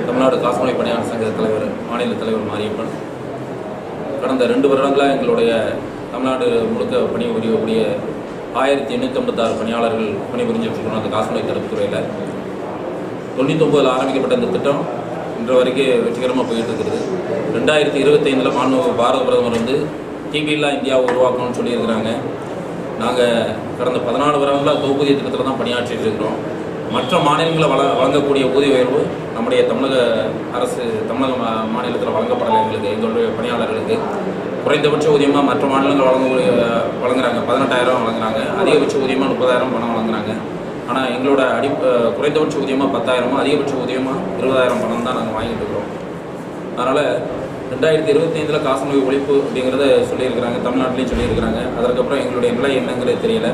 தமிழ்நாடு காசநோய் பணியாளர் சங்க தலைவர் மாநில தலைவர் மாரியப்பன். கடந்த 2 வருடங்களாக எங்களுடைய தமிழ்நாடு முழுக்க பணிபுரியக்கூடிய 1856 பணியாளர்கள் பணிபுரிஞ்சிட்ருக்கோம். அந்த காசநோய் தடுப்பு துறையில் 99 ஆரம்பிக்கப்பட்ட இந்த திட்டம் இன்று வரைக்கும் வெற்றிகரமாக போயிட்டு இருக்கிறது. 2025 மாண்புமிகு பாரத பிரதமர் வந்து டிபி இல்லா இந்தியாவை உருவாக்கணும்னு சொல்லியிருக்கிறாங்க. நாங்கள் கடந்த 14 வருடங்களாக தொகுப்பூதிய திட்டத்தில் தான் பணியாற்றிட்டு இருக்கிறோம். மற்ற மாநிலங்களில் வழங்கக்கூடிய ஊதிய உயர்வு நம்முடைய தமிழக அரசு தமிழக மாநிலத்தில் வழங்கப்படலை. எங்களுடைய பணியாளர்களுக்கு குறைந்தபட்ச ஊதியமாக மற்ற மாநிலங்கள் வழங்குறாங்க 18,000 வழங்குறாங்க. அதிகபட்ச ஊதியமாக 30,000 பணம் வழங்குறாங்க. ஆனால் எங்களோட குறைந்தபட்ச ஊதியமாக 10,000, அதிகபட்ச ஊதியமாக 20,000 பணம் தான் நாங்கள் வாங்கிட்டு இருக்கிறோம். அதனால் 2025 காசநோய் ஒழிப்பு அப்படிங்கிறத சொல்லியிருக்கிறாங்க, தமிழ்நாட்டிலையும் சொல்லியிருக்கிறாங்க. அதற்கப்புறம் எங்களுடைய நிலை என்னங்கிறது தெரியல.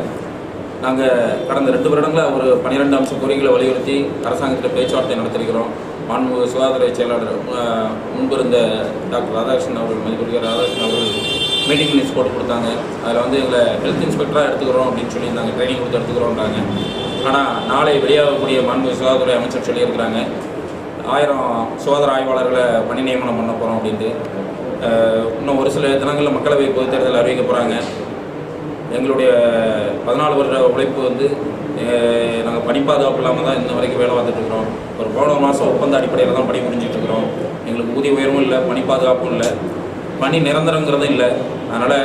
நாங்கள் கடந்த 2 வருடங்களாக ஒரு 12 அம்ச கோரிக்கைகளை வலியுறுத்தி அரசாங்கத்தில் பேச்சுவார்த்தை நடத்திருக்கிறோம். மாண்புமிகு சுகாதார செயலாளர் முன்பு இருந்த டாக்டர் ராதாகிருஷ்ணன் அவர்கள், மதிப்பிற்குரிய ராதாகிருஷ்ணன் அவர்கள் மீட்டிங் மினிட்ஸ் போட்டு கொடுத்தாங்க. அதில் வந்து எங்களை ஹெல்த் இன்ஸ்பெக்டராக எடுத்துக்கிறோம் அப்படின்னு சொல்லியிருந்தாங்க, ட்ரைனிங் கொடுத்து எடுத்துக்கிறோன்றாங்க. ஆனால் நாளை வெளியாகக்கூடிய மாண்புமிகு சுகாதாரத்துறை அமைச்சர் சொல்லியிருக்கிறாங்க 1000 சுகாதார ஆய்வாளர்களை பணி நியமனம் பண்ண போகிறோம் அப்படின்ட்டு. இன்னும் ஒரு சில தினங்களில் மக்களவை பொதுத் தேர்தல் அறிவிக்க போகிறாங்க. எங்களுடைய 14 வருட உழைப்பு வந்து நாங்கள் பணி பாதுகாப்பு இல்லாமல் தான் இன்ன வரைக்கும் வேலை பார்த்துட்ருக்குறோம். ஒரு போன மாதம் ஒப்பந்த அடிப்படையில் தான் பணி புரிஞ்சிட்ருக்குறோம். எங்களுக்கு ஊதிய உயர்வும் இல்லை, பணி பாதுகாப்பும் இல்லை, பணி நிரந்தரங்கிறதும் இல்லை. அதனால்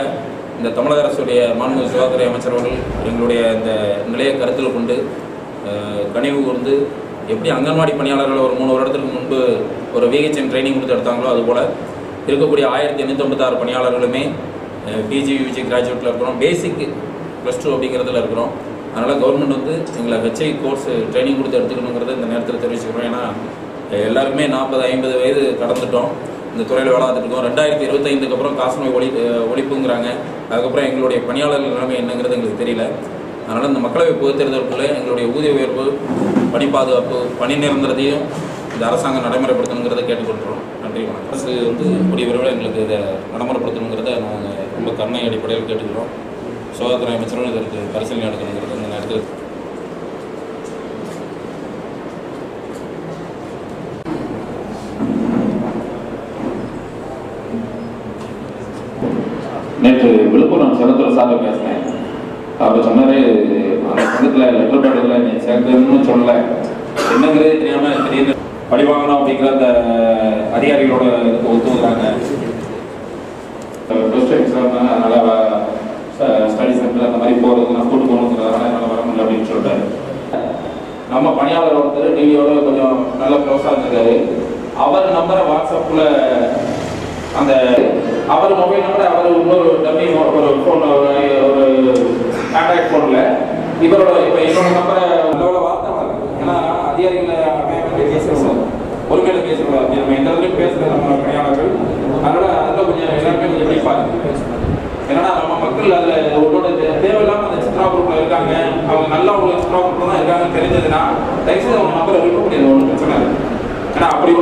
இந்த தமிழக அரசுடைய மாண்புமிகு சுகாதாரத்துறை அமைச்சர் அவர்கள் எங்களுடைய இந்த நிலையை கருத்தில் கொண்டு கனிவு வந்து எப்படி அங்கன்வாடி பணியாளர்கள் ஒரு 3 வருடத்துக்கு முன்பு ஒரு விஹெச்என் ட்ரைனிங் கொடுத்து எடுத்தாங்களோ அதுபோல் இருக்கக்கூடிய 1856 பணியாளர்களுமே பிஜி யூஜி கிராஜுவேட்டில் இருக்கிறோம், பேசிக் +2 அப்படிங்கிறதுல இருக்கிறோம். அதனால் கவர்மெண்ட் வந்து எங்களை ஹெச்ஐ கோர்ஸ் ட்ரைனிங் கொடுத்து எடுத்துக்கணுங்கிறத இந்த நேரத்தில் தெரிவிச்சுக்கிறோம். ஏன்னா எல்லாருமே 40-50 வயது கடந்துட்டோம், இந்த துறையில் வேலை பார்த்துட்டு இருக்கோம். 2025 அப்புறம் காசநோய் ஒழிப்புங்கிறாங்க. அதுக்கப்புறம் எங்களுடைய பணியாளர்கள் நிலைமை என்னங்கிறது எங்களுக்கு தெரியல. அதனால் இந்த மக்களவை பொதுத் தேர்தலுக்குள்ளே எங்களுடைய ஊதிய உயர்வு, பணி பாதுகாப்பு, பணி நிரந்தரத்தையும் இந்த அரசாங்கம் நடைமுறைப்படுத்தணுங்கிறத கேட்டுக்கொள்கிறோம். நன்றி, வணக்கம். அரசு வந்து கூடிய விரைவில் எங்களுக்கு இதை நடைமுறைப்படுத்தணுங்கிறத நாங்கள் ரொம்ப கருணை அடிப்படையில் கேட்டுக்கிறோம். சுகாதாரத்துறை அமைச்சரும் இதற்கு பரிசீலனை எடுக்கணுங்கிறது இந்த நேரத்தில் நேற்று விழுப்புரம் செலத்துல சார்ந்த பேசினேன். அவர் சொன்னாரு அந்த சங்கத்தில் லெட்டர் பேடில் நீ சேர்க்கணும்னு சொல்லலை, என்னங்கிறதே தெரியாமல் திடீர்னு படி வாங்கணும் அப்படிங்கிற அந்த அதிகாரிகளோட இதுக்கு ஒத்துக்கிறாங்க. ப்ளஸ் 2 எக்ஸாம் தான், அதனால் ஸ்டடி சென்டர் அந்த மாதிரி போகிறது நான் கூட்டு போகணுங்கிறதுனால என்னால் வர முடியல அப்படின்னு சொல்லிட்டாரு. நம்ம பணியாளர் ஒருத்தர் டிவியோட கொஞ்சம் நல்ல க்ளோஸாக இருந்திருக்காரு. அவர் நம்பரை வாட்ஸ்அப்பில் அந்த அவர் மொபைல் நம்பரை அவர் இன்னொரு டம்மி ஒரு ஃபோன் ஒரு ஆண்ட்ராய்ட் ஃபோனில் இவரோட இப்போ என்னோட நம்பரை நல்ல வார்த்தை வரல. ஏன்னா அதிகாரிகளை பேசுகிறோம், பொறுமையில் பேசக்கூடாது. நம்ம எந்த இடத்துலையும் பேசுகிற நம்ம பணியாளர்கள், அதனால் அதில் கொஞ்சம் எல்லாருமே கொஞ்சம் படிப்பாங்க. ஏன்னா நம்ம மக்கள் அதில் ஒருத்தோட தேவையில்லாமல் அந்த சித்ரா குரூப்பில் இருக்காங்க, அவங்க நல்லா அவங்க சித்ரா குரூப்பில் தான் இருக்காங்கன்னு தெரிஞ்சதுன்னா தயவுசெய்து அவங்க நம்பரை விரும்ப முடியாது, ஒன்றும் பிரச்சனை இல்லை. ஏன்னா அப்படி